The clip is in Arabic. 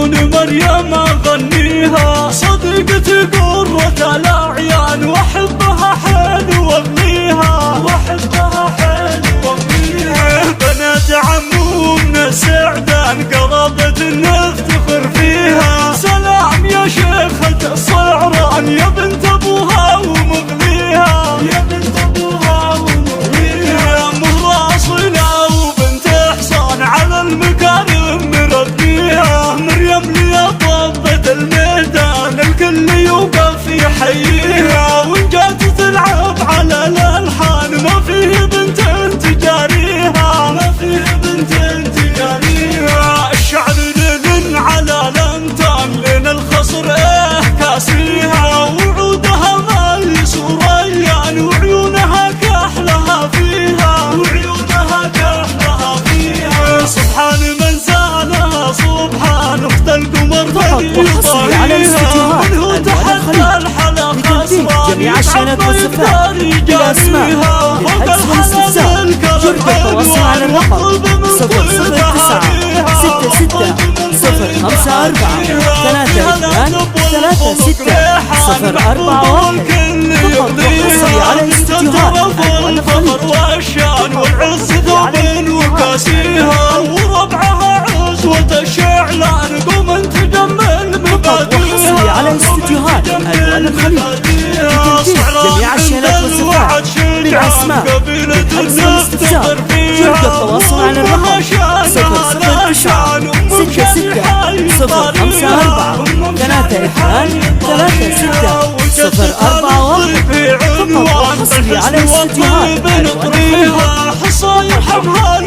عيون مريم اغنيها، صديقتي قرة الاعيان واحبها حيل واغنيها، واحبها حيل واغنيها. بنات عمومنا السعدان قرابة نفتخر فيها، سلام يا شيخة الصعران يا بنت ابوها ومغنيها، يا بنت ابوها ومغنيها. مراصلة وبنت احسان على المكارم مربيها، مريم لي طبت الميدان الكل يوقف يحييها، وان جات تلعب على الالحان ما فيه بنت تجاريها، ما فيه بنت تجاريها. الشعر لين على الامتان لين الخصر كاسيها، وعودها ميسور ريان وعيونها كحلها فيها، وعيونها كحلها فيها. سبحان من زانها سبحان اخت القمر بيضايها، منه تحت الحلق اسرار جميع الشينات والصفات بالاسماء للحجز والاستفسار يرجى التواصل على الرقم 009 66 054 32 36 041. فقط وحصري على استديوهات المؤلف والشان والعز ذوب وكاسيها، وربعها عزوة الشعلان قوم انت جمل مبادئها. وحصري على استديوهات المؤلف لتنفيذ جميع الشينات والصفات بالاسماء للحجز والاستفسار يرجى التواصل على الرقم 009 66 054 32 36 041. فقط وحصري على استديوهات المؤلف حصاير حمال